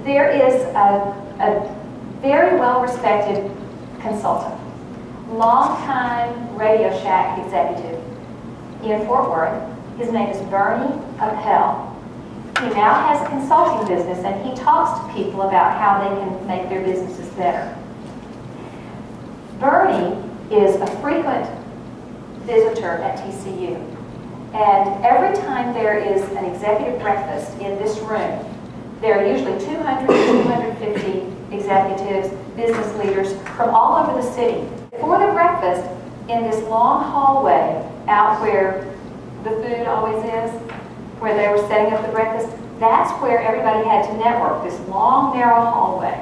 there is a very well-respected consultant, longtime Radio Shack executive in Fort Worth. His name is Bernie Appel. He now has a consulting business, and he talks to people about how they can make their businesses better. Bernie is a frequent visitor at TCU, and every time there is an executive breakfast in this room, there are usually 200 to 250 executives, business leaders from all over the city. For the breakfast, in this long hallway out where the food always is, where they were setting up the breakfast, that's where everybody had to network, this long, narrow hallway.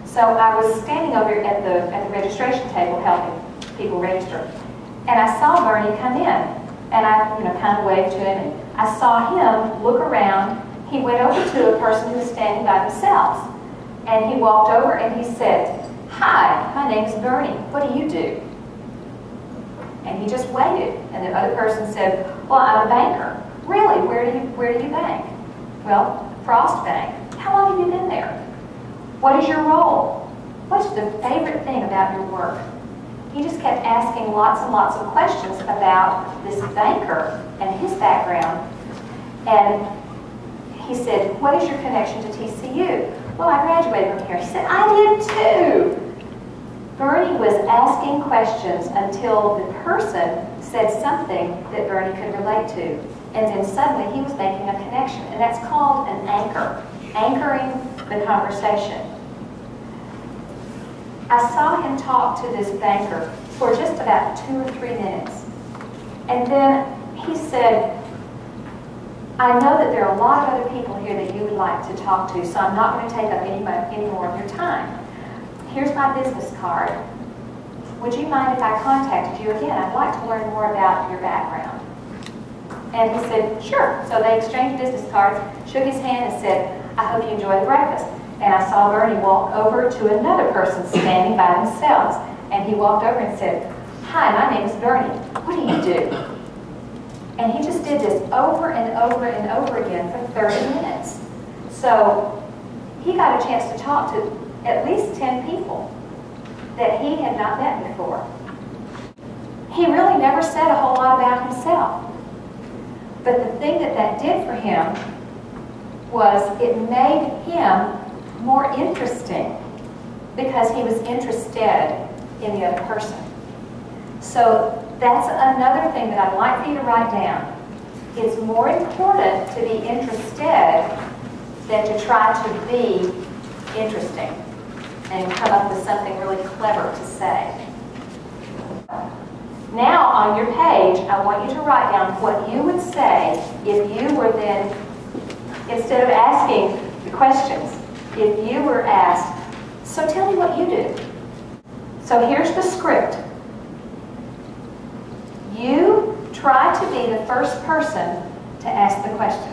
So I was standing over at the registration table helping people register, and I saw Bernie come in, and I kind of waved to him, and I saw him look around. He went over to a person who was standing by themselves, and he walked over and he said, "Hi, my name's Bernie. What do you do?" And he just waited, and the other person said, "Well, I'm a banker." "Really? Where do you bank?" "Well, Frost Bank." "How long have you been there?" "What is your role?" "What's the favorite thing about your work?" He just kept asking lots and lots of questions about this banker and his background. And he said, "What is your connection to TCU?" "Well, I graduated from here." He said, "I did too." Bernie was asking questions until the person said something that Bernie could relate to. And then suddenly he was making a connection. And that's called an anchor, anchoring the conversation. I saw him talk to this banker for just about 2 or 3 minutes. And then he said, "I know that there are a lot of other people here that you would like to talk to, so I'm not going to take up any more of your time. Here's my business card. Would you mind if I contacted you again? I'd like to learn more about your background." And he said, "Sure." So they exchanged business cards, shook his hand, and said, "I hope you enjoy the breakfast." And I saw Bernie walk over to another person standing by themselves. And he walked over and said, "Hi, my name is Bernie. What do you do?" And he just did this over and over and over again for 30 minutes. So he got a chance to talk to at least 10 people that he had not met before. He really never said a whole lot about himself. But the thing that did for him was it made him more interesting because he was interested in the other person. So that's another thing that I'd like for you to write down. It's more important to be interested than to try to be interesting and come up with something really clever to say. Now on your page, I want you to write down what you would say if you were then, instead of asking the questions, if you were asked, "So tell me what you do." So here's the script. You try to be the first person to ask the question.